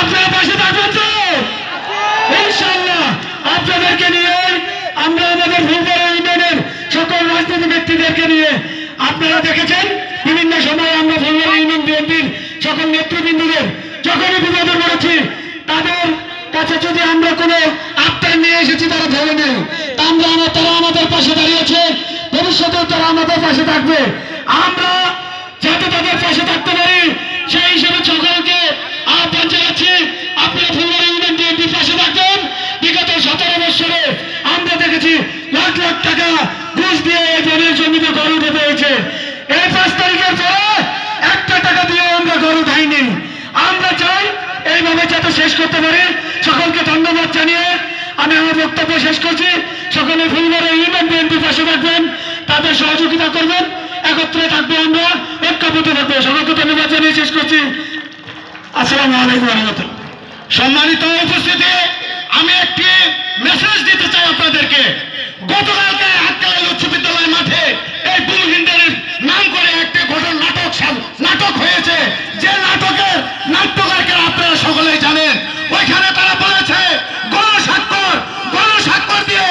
আপনারা পাশে থাকবেন তো ইনশাআল্লাহ। আপনাদেরকে নিয়ে আমরা আমাদের ফুলবাড়িয়া ইউনিয়নের সকল রাজনৈতিক ব্যক্তিদেরকে নিয়ে আপনারা দেখেছেন বিভিন্ন সময় আমরা ফুলবাড়িয়া ইউনিয়ন বিএনপির সকল নেতৃবৃন্দদের যখনই বিপদে পড়েছি তাদের কাছে যদি আমরা কোনো আবদার নিয়ে এসেছি তারা ধরে নেই, তারা আমাদের পাশে দাঁড়িয়েছে, ভবিষ্যতেও তারা আমাদের পাশে থাকবে। আমরা যাতে তাদের পাশে থাকতে পারি সেই হিসেবে সকলকে আহ্বান জানাচ্ছি আপনারা ফুলবাড়িয়া ইউনিয়ন বিএনপির পাশে থাকবেন। বিগত 17 বছরে আমরা দেখেছি লাখ লাখ টাকা ঘুষ দিয়ে এই জমির জমিতে গরু উঠে পেয়েছে। এই 5 তারিখের পরে একটা টাকা দিয়ে আমরা গরু খাইনি। আমরা চাই এইভাবে যাতে শেষ করতে পারি। সকলকে ধন্যবাদ জানিয়ে আমি আমার বক্তব্য শেষ করছি। সকলে ফুলবাড়িয়া ইউনিয়ন বিএনপির পাশে থাকবেন, তাদের সহযোগিতা করবেন, একত্রে থাকবো, আমরা ঐক্যবদ্ধ থাকবো। সকলকে ধন্যবাদ জানিয়ে শেষ করছি। আসসালামু আলাইকুম ওয়া রাহমাতুল্লাহ। সম্মানিত উপস্থিতি, আমি একটি মেসেজ দিতে চাই আপনাদেরকে। গতকালকে হাটকালা উচ্চ বিদ্যালয় মাঠে এই ভূমিহীনদের নাম করে একটি নাটক হয়েছে, যে নাটকের নাট্যকারকে আপনারা সকলেই জানেন। ওইখানে তারা বলেছে গণস্বাক্ষর দিয়ে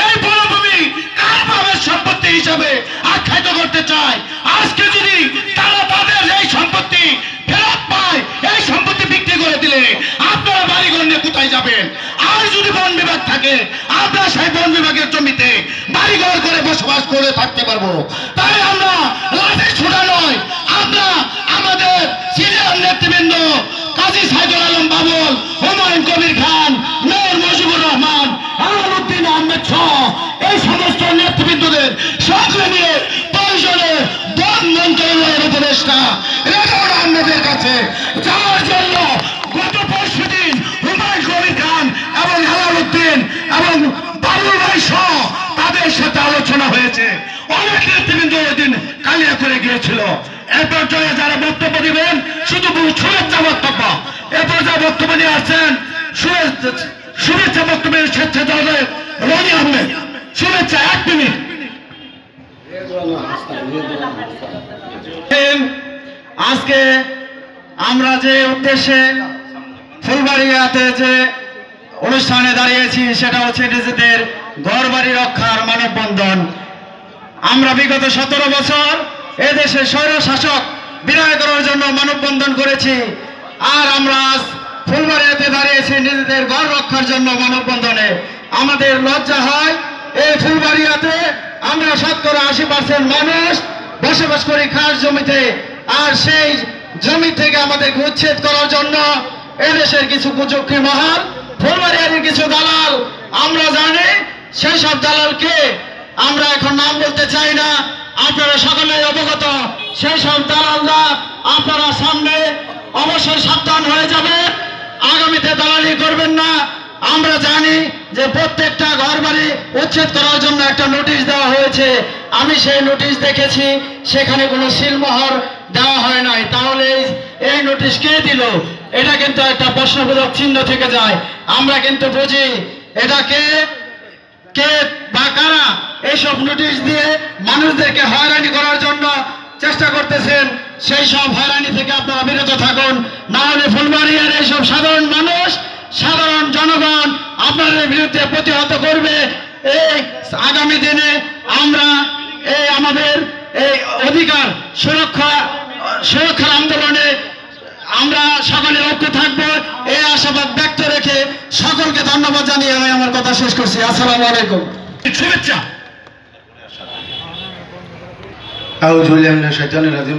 এই বনভূমি কার ভাবের সম্পত্তি হিসাবে আখ্যায়িত করতে চায়। আজকে যদি তারা তাদের এই সম্পত্তি ফেরত পায়, এই সম্পত্তি বিক্রি করে দিলে আপনারা বাড়িঘর নিয়ে কোথায় যাবেন? আর যদি বন বিভাগ থাকে আমরা সেই বন বিভাগের জমিতে বাড়িঘর করে বসবাস করে থাকতে পারবো। তাই আমরা লাঠি ছোড়া নয়, আমরা আমাদের সিনিয়র নেতৃবৃন্দ কাজী সাইদুল আলম বাবুল, হুমায়ুন কবির খান, মেয়র মুজিবুর রহমান, আলাউদ্দিন আহমেদ সহ এই সমস্ত নেতৃবৃন্দদের সঙ্গে নিয়ে প্রয়োজনে বন মন্ত্রণালয়ের উপদেষ্টা রেজাউল আহমেদের কাছে যাওয়ার জন্য গত পরশুদিন হুমায়ুন কবির খান এবং আলাউদ্দিন এবং বাবুল ভাই সহ তাদের সাথে আলোচনা হয়েছে। অনেক নেতৃবৃন্দ ওইদিন কালিয়া করে গিয়েছিল। এ পর্যায়ে যারা বক্তব্য দিবেন শুধু শুভেচ্ছা বক্তব্য, এ পর্যায়ে বক্তব্য নিয়ে আসছেন শুভেচ্ছা বক্তব্য স্বেচ্ছাসেবক রনি আহমেদ। শুভেচ্ছা 1 মিনিট। আজকে আমরা যে উদ্দেশ্যে ফুলবাড়িয়াতে যে অনুষ্ঠানে দাঁড়িয়েছি সেটা হচ্ছে নিজেদের ঘর বাড়ি রক্ষার মানববন্ধন। আমরা বিগত 17 বছর এদেশের স্বৈরশাসক বিদায় করার জন্য মানববন্ধন করেছি, আর আমরা আজ ফুলবাড়িয়াতে দাঁড়িয়েছি নিজেদের ঘর রক্ষার জন্য মানববন্ধনে। আমাদের লজ্জা হয় এই ফুলবাড়িয়াতে আমরা 80% মানুষ বসবাস করি খাস জমিতে, আর সেই জমি থেকে আমাদেরকে উচ্ছেদ করার জন্য এদেশের কিছু কুচক্রী মহল, ফুলবাড়িয়ার কিছু দালাল, আমরা জানি সেই সব দালালকে আমরা এখন নাম বলতে চাই না, আপনারা সকলেই অবগত। সেই সব দালালরা আপনারা সামনে অবশ্যই সাবধান হয়ে যাবে, আগামীতে দালালি করবেন না। আমরা জানি যে প্রত্যেকটা ঘর বাড়ি উচ্ছেদ করার জন্য একটা নোটিশ দেওয়া হয়েছে। আমি সেই নোটিশ দেখেছি, সেখানে কোনো সিলমোহর দেওয়া হয় নাই। তাহলে এই নোটিশ কে দিল? এটা কিন্তু একটা প্রশ্নবোধক চিহ্ন থেকে যায়। আমরা কিন্তু বুঝি এটা কে বা কারা এইসব নোটিশ দিয়ে মানুষদেরকে হয়রানি করার জন্য চেষ্টা করতেছেন। সেই সব হয়রানি থেকে আপনারা বিরত থাকুন, না হলে ফুলবাড়িয়ার এইসব সাধারণ মানুষ, সাধারণ জনগণ আপনাদের বিরুদ্ধে প্রতিহত করবে। এই আগামী দিনে আমরা আমাদের এই অধিকার সুরক্ষার আন্দোলনে আমরা সকলে ঐক্য থাকবো, এই আশাবাদ ব্যক্ত রেখে সকলকে ধন্যবাদ জানিয়ে আমি আমার কথা শেষ করছি। আসসালামু আলাইকুম। শুভেচ্ছা।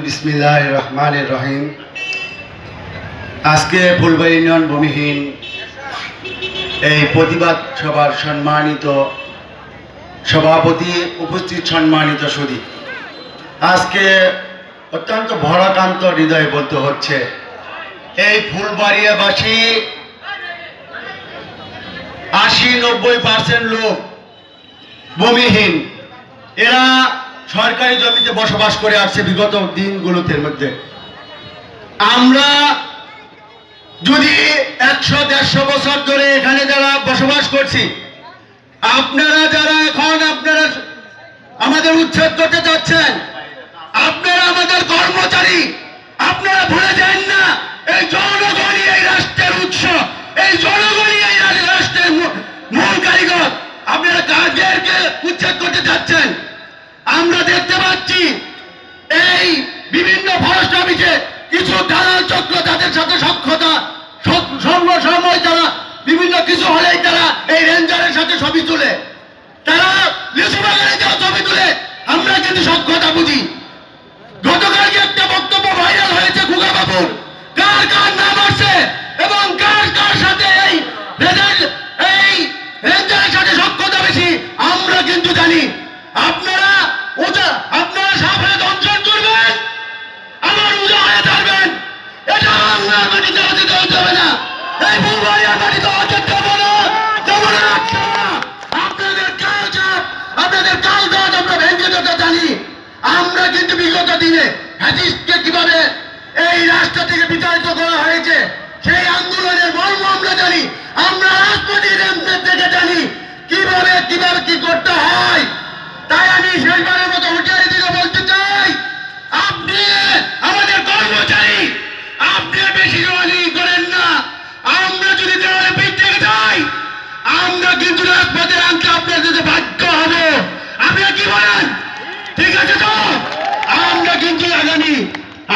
বিসমিল্লাহির রহমানির রহিম। আজকে ফুলবাড়িয়া ইউনিয়ন ভূমিহীন এই প্রতিবাদ সভার সম্মানিত সভাপতি, উপস্থিত সম্মানিত সুধী, আজকে অত্যন্ত ভরাক্রান্ত হৃদয়ে বলতে হচ্ছে এই ফুলবাড়িয়াবাসী 80-90% লোক ভূমিহীন। এরা সরকারি জমিতে বসবাস করে আসছে বিগত দিনগুলোতে মধ্যে। আমরা যদি 100-150 বছর ধরে এখানে যারা বসবাস করছি, আপনারা যারা এখন আমাদের উচ্ছেদ করতে যাচ্ছেন, আপনারা আমাদের কর্মচারী, আপনারা ভুলে যান না এই জনগণই এই রাষ্ট্রের উৎস। আমরা দেখতে পাচ্ছি এই বিভিন্ন ফরেস্ট অফিসে কিছু দালাল চক্র, তাদের সাথে সক্ষতা সময় তারা বিভিন্ন কিছু হলেই তারা এই রেঞ্জারের সাথে ছবি তুলে, তারা লিচু বাগানে যাওয়া ছবি তুলে। আমরা কিন্তু সক্ষতা বুঝি। গতকালকে একটা বক্তব্য ভাইরাল হয়েছে খুগা বাবুর, কার কার নাম আসছে এবং কার কার সাথে এই রেঞ্জারের সাথে সক্ষতা বেশি আমরা কিন্তু জানি। আপনারা সামনে দংশন করবেন, আমার উজা হয়ে থাকবেন। এটা বাংলার মাটিতে হতে দেওয়া যাবে না, এই ফুলবাড়িয়ার মাটিতে হতে দেবো না, দেবো না। আপনাদের কালচাপ, আপনাদের কালদাত আমরা ভেঙে দিতে জানি। আমরা কিন্তু বিগত দিনে ফ্যাসিস্টকে কিভাবে এই রাষ্ট্র থেকে বিতাড়িত করা হয়েছে সেই আন্দোলনের মর্ম আমরা জানি। আমরা রাজপথের থেকে জানি কিভাবে কিভাবে কি করতে হয়। তাই আমি শেষবারের মতো হুঁশিয়ারি দিকে বলতে চাই, আপনি আমাদের কর্মচারী, আপনি বেশি রাজনীতি করেন না। আমরা যদি দেওয়ালে পিঠ থেকে যাই, আমরা কিন্তু রাজপথে আনতে আপনার যদি বাধ্য হব। আপনারা কি বলেন? ঠিক আছে তো? আমরা কিন্তু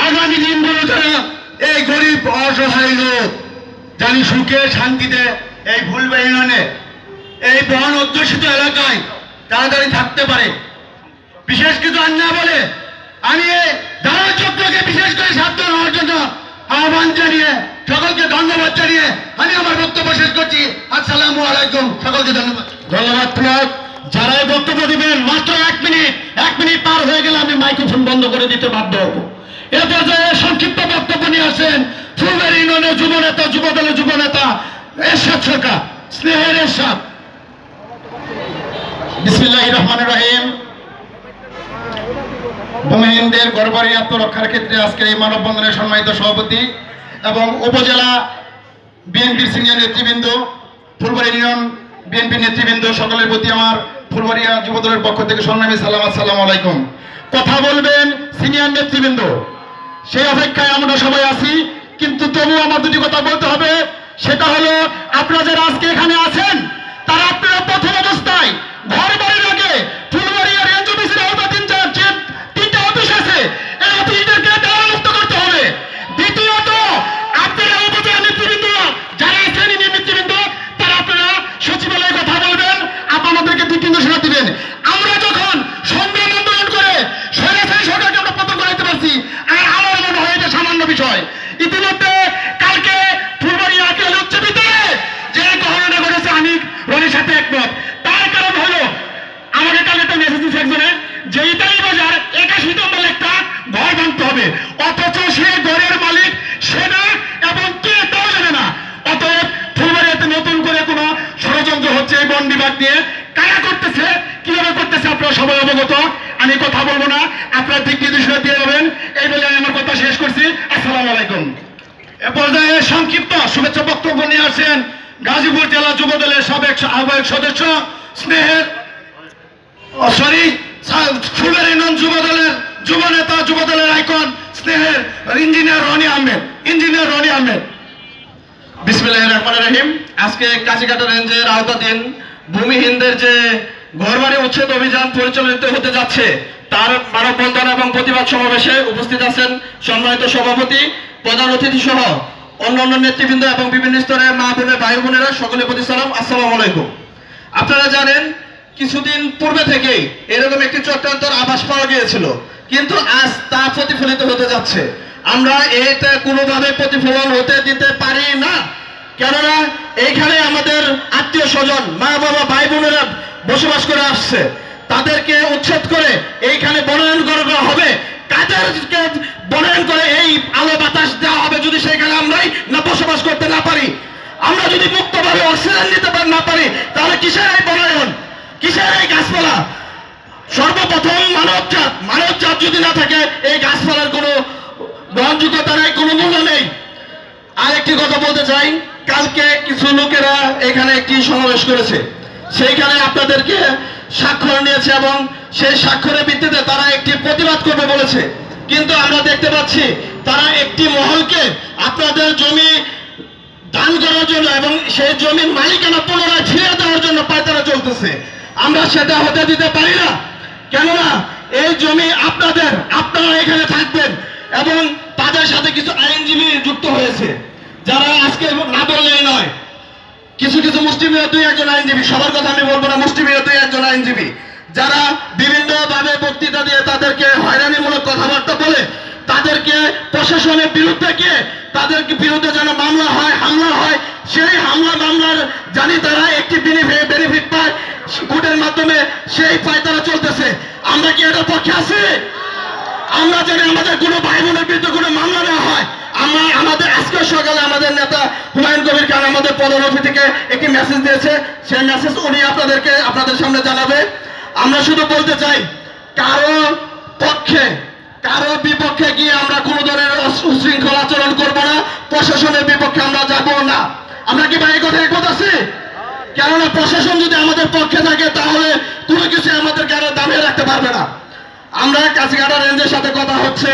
আগামী দিনগুলো যারা এই গরিব অসহায় লোক জানি সুখে শান্তিতে এই ফুলবাড়ি ইউনিয়নে এই বন অধ্যুষিত এলাকায় তাড়াতাড়ি থাকতে পারে। বিশেষ কিছু আন্না বলে আমি এই দালাল চক্রকে বিশেষ করে সাবধান হওয়ার জন্য আহ্বান জানিয়ে সকলকে ধন্যবাদ জানিয়ে আমি আমার বক্তব্য শেষ করছি। আসসালামু আলাইকুম, সকলকে ধন্যবাদ। ধন্যবাদ। যারা এই বক্তব্য দিবেন মাত্র 1 মিনিট পার হয়ে গেলে আমি মাইক্রোফোন বন্ধ করে দিতে বাধ্য হব। এরপর যে সংক্ষিপ্ত বক্তব্য নিয়ে আসেন ফুলবাড়ি ইউনিয়নের যুবনেতা, যুবদলের যুবনেতা এরশাদ সরকার, স্নেহের এরশাদ। বিসমিল্লাহির রহমানির রহিম। ভূমিহীনদের গড়বাড়ি আত্মরক্ষার ক্ষেত্রে আজকের এই মানববন্ধনের সম্মানিত সভাপতি এবং উপজেলা বিএনপির সিনিয়র নেতৃবৃন্দ, ফুলবাড়ি ইউনিয়ন বিএনপির নেতৃবৃন্দ, সকলের প্রতি আমার ফুলবাড়িয়া যুবদলের পক্ষ থেকে সংগ্রামী সালাম, আসসালামু আলাইকুম। কথা বলবেন সিনিয়র নেতৃবৃন্দ, সেই অপেক্ষায় আমরা সবাই আছি। কিন্তু তবু আমার দুটি কথা বলতে হবে। সেটা হলো, আপনারা যারা আজকে এখানে আছেন তারা আপনারা প্রথম অবস্থায় ঘর বাড়ির আগে ফুলবাড়িয়া রেঞ্জ অফিসের আওতা তিনটা অফিস আছে, এই অফিসদেরকে দেওয়ালমুক্ত করতে হবে। দ্বিতীয়ত, আপনারা উপজেলা নেতৃবৃন্দ যারা আছেন, নেতৃবৃন্দ, তারা আপনারা সচিবালয়ে কথা বলবেন, আপনাদেরকে 2-3 ঘোষণা দিবেন। আমরা যখন সংগ্রাম আন্দোলন করে স্বৈরাচারী সরকারকে আমরা পতন করাতে পারছি, আর আমার মনে হয় এটা সামান্য বিষয়। ইতিমধ্যে কালকে ফুলবাড়িয়া উচ্চ বিদ্যালয়ে যে ঘটনা ঘটেছে, আমি রনির সাথে একমত। তার কারণ হলো আমাকে কাল একটা মেসেজ দিচ্ছে একজনে যে ইতালি বাজার 81 নম্বর একটা ঘর ভাঙতে হবে, অথচ সে ঘরের মালিক সেনা এবং কে তাও জানে না। অতএব ফুলবাড়িয়াতে নতুন করে কোনো ষড়যন্ত্র হচ্ছে এই বন বিভাগ দিয়ে। কারা করতেছে, কিভাবে করতেছে আপনারা সবাই অবগত। আমি কথা বলবো না, আপনারা দিক নির্দেশনা দিয়ে যাবেন। এই বলে আমি আমার কথা শেষ করছি। আসসালামু আলাইকুম। এ পর্যায়ে সংক্ষিপ্ত শুভেচ্ছা বক্তব্য নিয়ে আসেন গাজীপুর জেলা যুবদলের সাবেক আহ্বায়ক সদস্য স্নেহের ফুলবাড়ি ইউনিয়ন যুবদলের যুবনেতা, যুবদলের আইকন স্নেহের ইঞ্জিনিয়ার রনি আহমেদ। বিসমিল্লাহির রহমানির রহিম। আজকে কাশিঘাটা রেঞ্জের আওতাধীন ভূমিহীনদের যে ঘরবাড়ি উচ্ছেদ অভিযান পরিচালিত হতে যাচ্ছে, তার মানববন্ধন এবং প্রতিবাদ সমাবেশে উপস্থিত আছেন সম্মানিত সভাপতি, প্রধান অতিথি সহ অন্যান্য নেতৃবৃন্দ এবং বিভিন্ন স্তরের মা বোনের, ভাই বোনেরা, সকলের প্রতি সালাম, আসসালামু আলাইকুম। আপনারা জানেন কিছুদিন পূর্বে থেকেই এরকম একটি চক্রান্তের আভাস পাওয়া গিয়েছিল, কিন্তু আজ তা প্রতিফলিত হতে যাচ্ছে। আমরা এটা কোনোভাবে প্রতিফলন হতে দিতে পারি না, কেননা এইখানে আমাদের আত্মীয় স্বজন, মা বাবা, ভাই বোনেরা বসবাস করে আসছে। তাদেরকে উচ্ছেদ করে এইখানে বনায়ন করা হবে। কাদেরকে বনায়ন করে এই আলো বাতাস দেওয়া হবে যদি সেখানে আমরাই না বসবাস করতে না পারি? আমরা যদি মুক্তভাবে অক্সিজেন নিতে না পারি, তাহলে কিসের এই বনায়ন, কিসের এই গাছপালা? সর্বপ্রথম মানবজাত যদি না থাকে, এই গাছপালার কোনো গ্রহণযোগ্যতা নেই, কোনো মূল্য নেই। আরেকটি কথা বলতে চাই, কালকে কিছু লোকেরা এখানে একটি সমাবেশ করেছে, সেইখানে আপনাদেরকে স্বাক্ষর নিয়েছে এবং সেই স্বাক্ষরের ভিত্তিতে তারা একটি প্রতিবাদ করবে বলেছে। কিন্তু আমরা দেখতে পাচ্ছি তারা একটি মহলকে আপনাদের জমি দান করার জন্য এবং সেই জমির মালিকানা পুনরায় ফিরিয়ে দেওয়ার জন্য পায়তারা চলতেছে। আমরা সেটা হতে দিতে পারি না, কেননা এই জমি আপনাদের, আপনারা এখানে থাকবেন। এবং তাদের সাথে কিছু আইনজীবী যুক্ত হয়েছে, যারা আজকে না বললেই নয়, কিছু কিছু মুসলিমের দুই একজন আইনজীবী, সবার কথা আমি বলবো না, মুসলিমের দুই একজন আইনজীবী যারা বিভিন্নভাবে বক্তৃতা দিয়ে তাদেরকে হয়রানিমূলক কথাবার্তা বলে তাদেরকে প্রশাসনের বিরুদ্ধে গিয়ে তাদেরকে বিরুদ্ধে যেন মামলা হয়, হামলা হয়, সেই হামলা মামলার জানি তারা একটি বেনিফিট পায় কোর্টের মাধ্যমে, সেই পায় তারা চলতেছে। আমরা কি এটার পক্ষে আছি? আমরা জানি আমাদের কোনো ভাই বোনের বিরুদ্ধে কোনো মামলা নেওয়া হয়। আমরা আমাদের আজকে সকালে আমাদের নেতা হুমায়ুন কবির খান আমাদের পদের অফিস থেকে একটি মেসেজ দিয়েছে, সেই মেসেজ উনি আপনাদের সামনে জানাবে। আমরা শুধু বলতে চাই, কারো পক্ষে কারো বিপক্ষে গিয়ে আমরা কোনো ধরনের উশৃঙ্খল আচরণ করব না, প্রশাসনের বিপক্ষে আমরা যাব না। আমরা কি ভাই কথা একমত আছি? কেননা প্রশাসন যদি আমাদের পক্ষে থাকে তাহলে কোনো কিছু আমাদেরকে আরো দামিয়ে রাখতে পারবে না। আমরা কাছিঘাটা রেঞ্জের সাথে কথা হচ্ছে,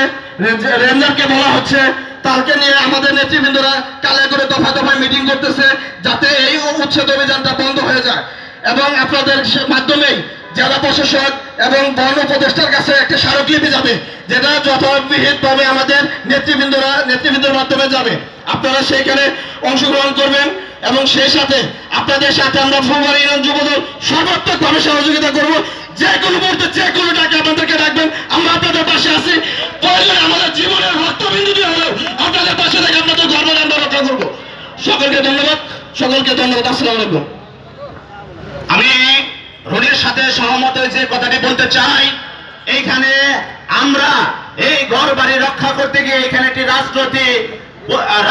রেঞ্জারকে বলা হচ্ছে তাকে নিয়ে আমাদের নেতৃবৃন্দরা কালে করে দফায় দফায় মিটিং করতেছে যাতে এই উচ্ছেদ অভিযানটা বন্ধ হয়ে যায়। এবং আপনাদের মাধ্যমেই জেলা প্রশাসক এবং বন উপদেষ্টার কাছে একটা স্মারকলিপি যাবে, যেটা যথাবিহিতভাবে আমাদের নেতৃবৃন্দের মাধ্যমে যাবে। আপনারা সেইখানে অংশগ্রহণ করবেন এবং সেই সাথে আপনাদের সাথে আমরা ফুলবাড়ী ইউনিয়ন যুবদল সর্বাত্মকভাবে সহযোগিতা করব। যে কোনো মুহূর্তে যে কোনো ডাকে আপনাদেরকে ডাকবেন, আমরা আপনাদের পাশে আছি। প্রয়োজন আমাদের জীবনের রক্তবিন্দু দিয়ে হলেও আপনাদের পাশে থেকে আপনাদের গর্বের আমরা রক্ষা করবো। সকলকে ধন্যবাদ, সকলকে ধন্যবাদ। আসসালামু আলাইকুম। আমি রনির সাথে সহমত হয়ে যে কথাটি বলতে চাই, এইখানে আমরা এই ঘর বাড়ি রক্ষা করতে গিয়ে এখানে একটি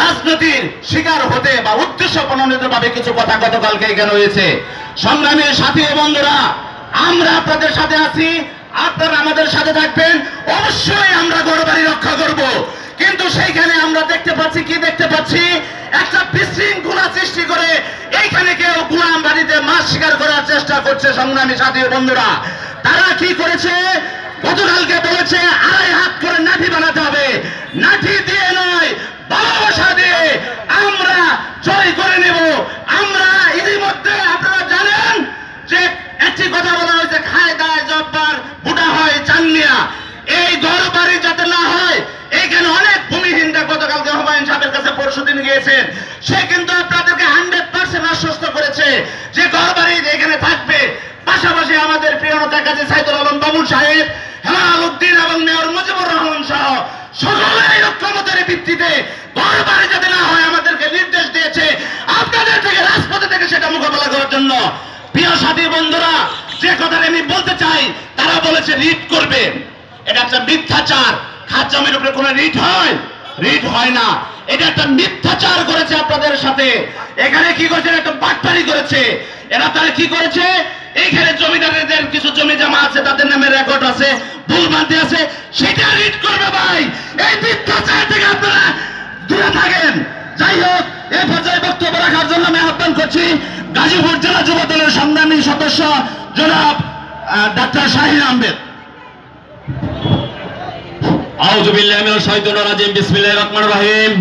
রাজনীতির শিকার হতে বা উদ্দেশ্য প্রণোদিত ভাবে কিছু কথা গতকালকে এখানে হয়েছে। সংগ্রামের সাথী বন্ধুরা, আমরা আপনাদের সাথে আছি, আপনারা আমাদের সাথে থাকবেন। অবশ্যই আমরা ঘর বাড়ি রক্ষা করব, কিন্তু সেইখানে আমরা দেখতে পাচ্ছি একটা বিশৃঙ্খলা সৃষ্টি করে এইখানে কেউ গোলাম বাড়িতে মাছ শিকার করার চেষ্টা করছে। সংগ্রামী সাথী বন্ধুরা, তারা কি করেছে? গতকালকে বলেছে 2.5 হাত করে নাঠি বানাতে হবে, নাঠি দিয়ে নয় ভালোবাসা দিয়ে আমরা জয় করে নেব। আমরা ইতিমধ্যে আপনারা জানেন যে একটি কথা বলা হয়েছে, খায় দায় জব্বার বুটা হয় চান্নিয়া। এই ঘর বাড়ি যাতে না হয়, এইখানে অনেক ভূমিহীনরা গতকালকে হুমায়ুন সাহেবের কাছে পরশুদিন গিয়েছেন, সে কিন্তু আপনাদেরকে 100% আশ্বস্ত করেছে যে ঘর বাড়ি এখানে থাকবে। পাশাপাশি আমাদের প্রিয় নেতা কাজী সাইদুল আলম বাবুল সাহেব, হেলাল উদ্দিন এবং মেয়র মুজিবুর রহমান সহ সকলের ঐক্যমতের ভিত্তিতে ঘর বাড়ি যাতে না হয় আমাদেরকে নির্দেশ দিয়েছে আপনাদের থেকে, রাজপথে থেকে সেটা মোকাবেলা করার জন্য। প্রিয় সাথী বন্ধুরা, যে কথাটা আমি বলতে চাই, তারা বলেছে রিট করবে, এটা একটা মিথ্যাচার। খাস জমির উপরে কোনো রিট হয় না। এটা একটা মিথ্যাচার করেছে আপনাদের সাথে। এখানে কি করেছে? একটা বাটপারি করেছে। এরা তারা কি করেছে? এইখানে জমিদারদের কিছু জমি জমা আছে, তাদের নামে রেকর্ড আছে, ভুলভ্রান্তি আছে, সেটা রিট করবে ভাই। এই মিথ্যাচার থেকে আপনারা দূরে থাকেন। যাই হোক, এই পর্যায়ে বক্তব্য রাখার জন্য আমি আহ্বান করছি গাজীপুর জেলা যুব দলের সংগ্রামী সদস্য জনাব ডাক্তার শাহিন আহমেদ। আউযু বিল্লাহি মিনাশ শাইতানির রাজিম, বিসমিল্লাহির রহমানির রহিম।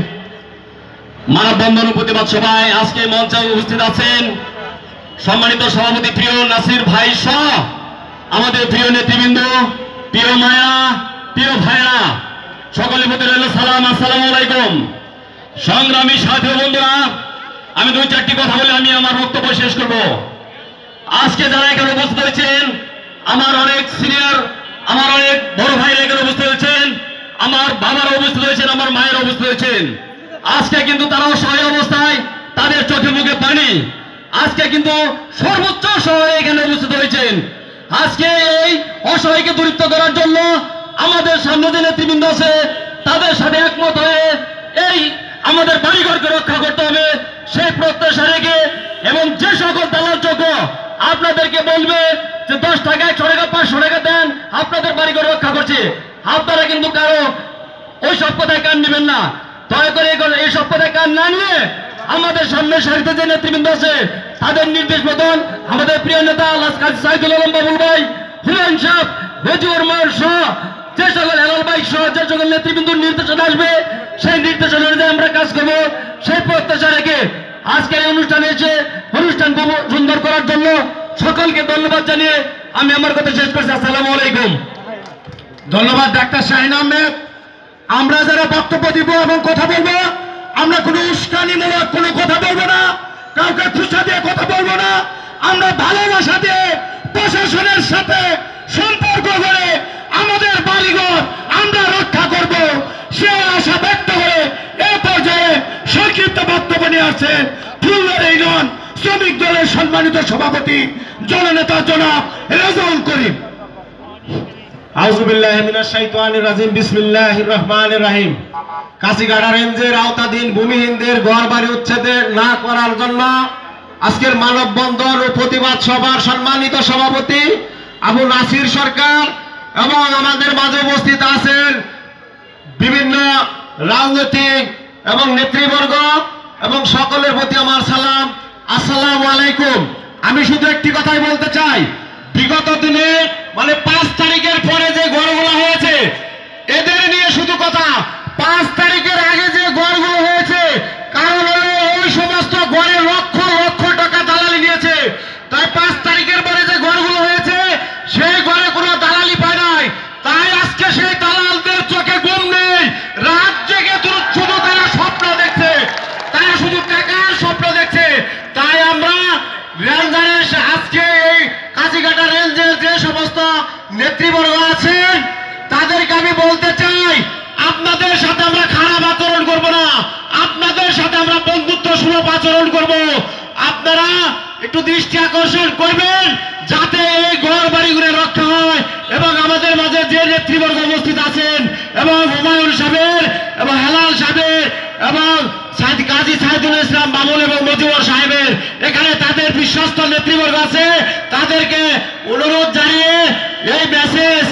মানববন্ধন প্রতিবাদ সভায় আজকে মঞ্চে উপস্থিত আছেন সম্মানিত সভাপতি প্রিয় নাসির ভাই সহ আমাদের প্রিয় নেতৃবৃন্দ, প্রিয় মায়া, প্রিয় ভাইরা, সকলের প্রতি রইল সালাম, আসসালামু আলাইকুম। সংগ্রামী সাথী বন্ধুরা, আমি 2-4টি কথা বলে আমি আমার বক্তব্য শেষ করব। আজকে যারা এখানে উপস্থিত হয়েছেন, আমার অনেক সিনিয়র, আমার অনেক বড় ভাইরা এখানে উপস্থিত হয়েছেন, আমার বাবারা উপস্থিত হয়েছেন, আমার মায়েরা উপস্থিত হয়েছেন। আজকে কিন্তু তারা অসহায় অবস্থায়, তাদের চোখে মুখে পানি, আজকে কিন্তু সর্বোচ্চ শহরে এখানে উপস্থিত হয়েছেন। আজকে এই অসহায়কে দূরীত্ব করার জন্য আমাদের সামনে যে নেতৃবৃন্দ আছে তাদের সাথে একমত হয়ে এই আমাদের বাড়িঘরকে রক্ষা করতে হবে সেই প্রত্যাশা রেখে, এবং যে সকল দালাল চক্র আপনাদেরকে বলবে যে 10 টাকা 100 টাকা 500 টাকা দেন আপনাদের বাড়িঘর রক্ষা করছে, আপনারা কিন্তু কারো ওই সব কথায় কান নেবেন না। দয়া করে এই সব কথায় কান না নিয়ে আমাদের সামনে সারিতে যে নেতৃবৃন্দ আছে তাদের নির্দেশ মতন আমাদের প্রিয় নেতা কাজী সাইদুল আলম বাবুল ভাই, হুমায়ুন সাহেব, মুজিবুর রহমান সহ যে সকল হেলাল ভাই সহ যে সকল নেতৃবৃন্দর নির্দেশনা আসবে সেই নির্দেশনা অনুযায়ী আমরা কাজ করবো, সেই প্রত্যাশা রেখে আজকের এই অনুষ্ঠানে এসে অনুষ্ঠান সুন্দর করার জন্য সকলকে ধন্যবাদ জানিয়ে আমি আমার কথা শেষ করছি। আসসালামু আলাইকুম। ধন্যবাদ ডাক্তার শাহিন আহমেদ। আমরা যারা বক্তব্য দিব এবং কথা বলবো, আমরা কোনো উস্কানিমূলক কোনো কথা বলবো না, কাউকে খুশা দিয়ে কথা বলবো না। আমরা ভালোবাসা দিয়ে প্রশাসনের সাথে সম্পর্ক করে আমাদের বাড়িঘর আমরা রক্ষা করব, সে আশা ব্যক্ত করে এ পর্যায়ে সংক্ষিপ্ত বক্তব্য নিয়ে আসছেন ফুলবাড়ী ইউনিয়ন শ্রমিক দলের সম্মানিত সভাপতি জননেতা জনাব রেজাউল করিম। আউযুবিল্লাহি মিনাশ শাইতানির রাজিম, বিসমিল্লাহির রহমানির রহিম। কাশিগাড়া রেঞ্জের আওতাধীন ভূমিহীনদের ঘরবাড়ি উচ্ছেদ না করার জন্য আজকের মানববন্ধন ও প্রতিবাদ সভার সম্মানিত সভাপতি আবু নাসির সরকার এবং আমাদের মাঝে উপস্থিত আছেন বিভিন্ন রাজনৈতিক এবং নেতৃবর্গ এবং সকলের প্রতি আমার সালাম, আসসালামু আলাইকুম। আমি শুধু একটি কথাই বলতে চাই, বিগত দিনে মানে 5 তারিখের পরে যে গড়গুলো হয়েছে এদের নিয়ে শুধু কথা। 5 তারিখের আগে যে গড়গুলো হয়েছে, কারণ হলো ওই সমস্ত গড়ে লক্ষ লক্ষ টাকা দালালি নিয়েছে। তাই 5 তারিখের পরে যে গড়গুলো হয়েছে সেই গড়ে কোনো দালালি পায় নাই। তাই আজকে সেই দালালদের চোখে ঘুম নেই, রাত জেগে শুধু তারা স্বপ্ন দেখছে, তারা শুধু টাকার স্বপ্ন দেখছে। তাই আমরা রেঞ্জারের আজকে এই কাশিঘাটা রেঞ্জের যে সমস্ত নেতৃবর্গ আছেন তাদেরকে আমি বলতে চাই, আপনাদের সাথে আমরা খারাপ আচরণ করব না, আপনাদের সাথে আমরা বন্ধুত্ব সুলভ আচরণ করব। আপনারা একটু দৃষ্টি আকর্ষণ করবেন যাতে এই ঘর বাড়িগুলো রক্ষা হয় এবং আমাদের মাঝে যে নেতৃবর্গ উপস্থিত আছেন এবং হুমায়ুন সাহেবের এবং হেলাল সাহেবের এবং কাজী সাইদুল ইসলাম বাবুল এবং মজিবর সাহেবের এখানে তাদের বিশ্বস্ত নেতৃবর্গ আছে, তাদেরকে অনুরোধ জানিয়ে এই মেসেজ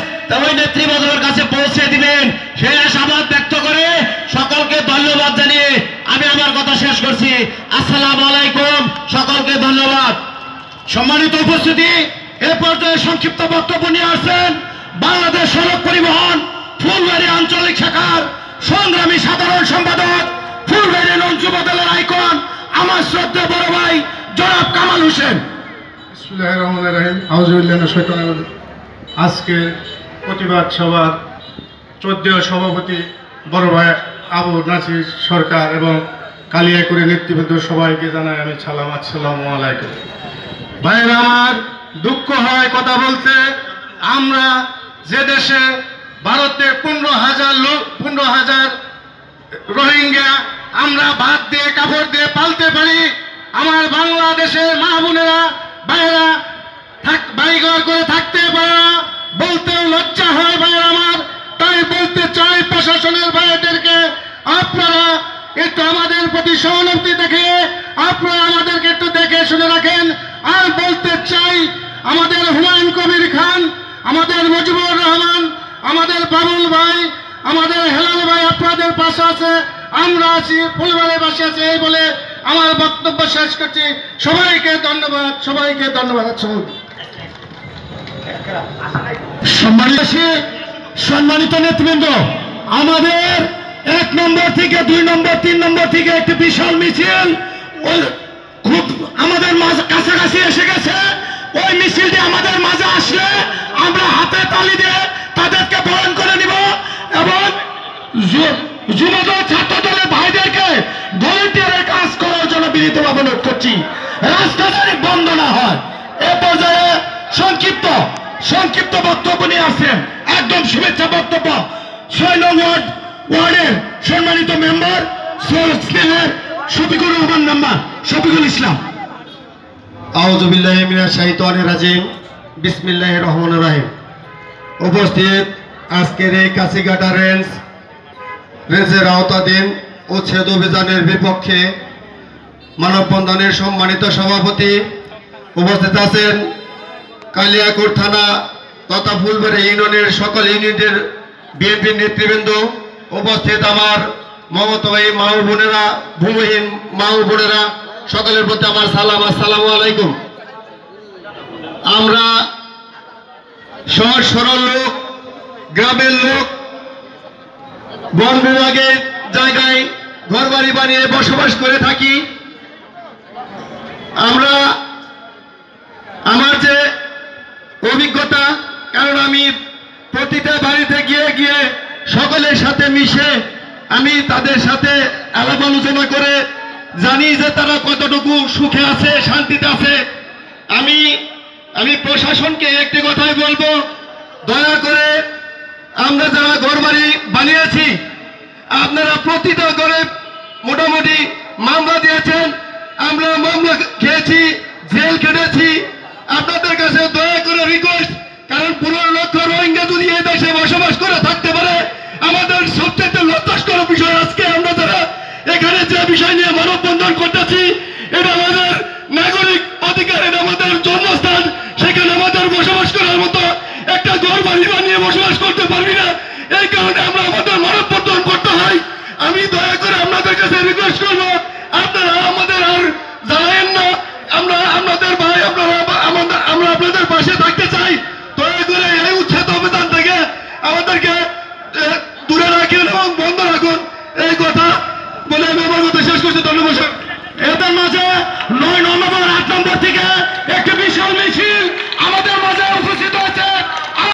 ওই নেতৃবর্গের কাছে পৌঁছে দিবেন সেই আশাবাদ ব্যক্ত করে সকলকে ধন্যবাদ জানিয়ে আমি আমার কথা শেষ করছি। আসসালামু আলাইকুম, সকলকে ধন্যবাদ। সম্মানিত উপস্থিতি, এ পর্যায়ে সংক্ষিপ্ত বক্তব্য নিয়ে আসছেন বাংলাদেশ সড়ক পরিবহন ফুলবাড়ী আঞ্চলিক শাখার সংগ্রামী সাধারণ সম্পাদক, ফুলবাড়ী ইউনিয়ন যুব দলের আইকন, আমার শ্রদ্ধেয় বড় ভাই জনাব কামাল হোসেন। বিসমিল্লাহির রহমানির রহিম। আউযুবিল্লাহি মিনাশ শাইতানির রাজিম। আজকে প্রতিবাদ সভার 14 সভাপতি বড় ভাই আবু নাসির সরকার এবং কালিয়াকুড়ি নেতৃবৃন্দ সবাইকে জানাই আমি সালাম, আসসালামু আলাইকুম। ভাইরা আমার, দুঃখ হয় কথা বলতে, আমরা যে দেশে ভারতে 15,000 লোক 15,000 রোহিঙ্গা আমরা ভাত দিয়ে কাপড় দিয়ে পালতে পারি, আমার বাংলাদেশের মা বোনেরা ভাইয়েরা বাড়িঘর করে থাকতে পারে না, বলতেও লজ্জা হয় ভাইয়েরা আমার। তাই বলতে চাই প্রশাসনের ভাইদেরকে, আপনারা একটু আমাদের প্রতি সহানুভূতি দেখে আপনারা আমাদেরকে একটু দেখে শুনে রাখেন। আর বলতে চাই, আমাদের হুমায়ুন কবির খান, আমাদের মুজিবুর রহমান, আমাদের বাবুল ভাই, আমাদের হেলাল ভাই আপনাদের পাশে আছে, আমরা আছি, ফুলবাড়ীবাসী আছে, এই বলে আমার বক্তব্য শেষ করছি। সবাইকে ধন্যবাদ, সবাইকে ধন্যবাদ। সম্মানিত নেতৃবৃন্দ, আমাদের 1 নম্বর থেকে 2 নম্বর 3 নম্বর থেকে একটি বিশাল মিছিল খুব আমাদের কাছাকাছি এসে গেছে। ওই মিছিলটি আমাদের মাঝে আসলে আমরা হাতে তালি দিয়ে তাদেরকে বরণ করে নিব এবং যুবদল ছাত্র দলের ভাইদেরকে ভলেন্টিয়ারের কাজ করার জন্য বিনীতভাবে অনুরোধ করছি, রাস্তাটা বন্ধ না হয়। এ পর্যায়ে সংক্ষিপ্ত বক্তব্য নিয়ে আসছেন, একদম শুভেচ্ছা বক্তব্য 6 নং ওয়ার্ডের সম্মানিত মেম্বার স্নেহের শফিকুর রহমান মেম্বার শফিকুল ইসলাম। আউযুবিল্লাহি মিনাশ শাইতানির রাজিম, বিসমিল্লাহির রহমানির রহিম। উপস্থিত আজকের এই কাশিঘাটা রেঞ্জের আওতাধীন উচ্ছেদ অভিযানের বিপক্ষে মানববন্ধনের সম্মানিত সভাপতি, উপস্থিত আছেন কালিয়াকুড় থানা তথা ফুলবাড়ী ইউনিয়নের সকল ইউনিটের বিএনপির নেতৃবৃন্দ, উপস্থিত আমার মমতাবাহী মা ও বোনেরা, ভূমিহীন মা ও বোনেরা, সকলের প্রতি আমার সালাম, আসসালামু আলাইকুম। আমরা সহজ সরল লোক, গ্রামের লোক, বন বিভাগের জায়গায় ঘরবাড়ি বানিয়ে বসবাস করে থাকি। আমরা আমার যে অভিজ্ঞতা, কারণ আমি প্রতিটা বাড়িতে গিয়ে গিয়ে সকলের সাথে মিশে আমি তাদের সাথে আলাপ আলোচনা করে জানি যে তারা কতটুকু সুখে আছে, শান্তিতে আছে। আমি প্রশাসনকে একটি কথাই বলবো, দয়া করে আমরা যারা ঘরবাড়ি বানিয়েছি, আপনারা প্রতিটা ঘরে মোটামুটি মামলা দিয়েছেন, আমরা মামলা খেয়েছি, জেল কেটেছি। আপনাদের কাছে দয়া করে রিকোয়েস্ট, কারণ 15 লক্ষ রোহিঙ্গা যদি এই দেশে বসবাস করে থাকতে পারে, আমাদের সবচেয়ে লজ্জাস্কর বিষয় আজকে আমরা যারা এখানে যে বিষয় নিয়ে মানববন্ধন করতেছি, এটা আমাদের নাগরিক অধিকার, এটা আমাদের জন্মস্থান, সেখানে আমাদের বসবাস করার মতো একটা ঘর বাড়ি বানিয়ে বসবাস করতে পারবি না। এই কারণে আমরা আমাদের মানববন্ধন করতে হয়। আমি দয়া করে আপনাদের কাছে রিকোয়েস্ট করবো, আপনারা আমাদের আর জানায়েন না, আমরা আপনাদের ভাই, আমরা আপনাদের পাশে থাকতে চাই। দয়া করে এই উচ্ছেদ অভিযান থেকে আমাদেরকে দূরে রাখেন এবং বন্ধ রাখুন। এই কথা বলে আমি আমার কথা শেষ করছি। ধন্যবাদ। এদের মাঝে 9 নম্বর 8 নম্বর থেকে একটি বিশাল মিছিল আমাদের মাঝে উপস্থিত হয়েছে।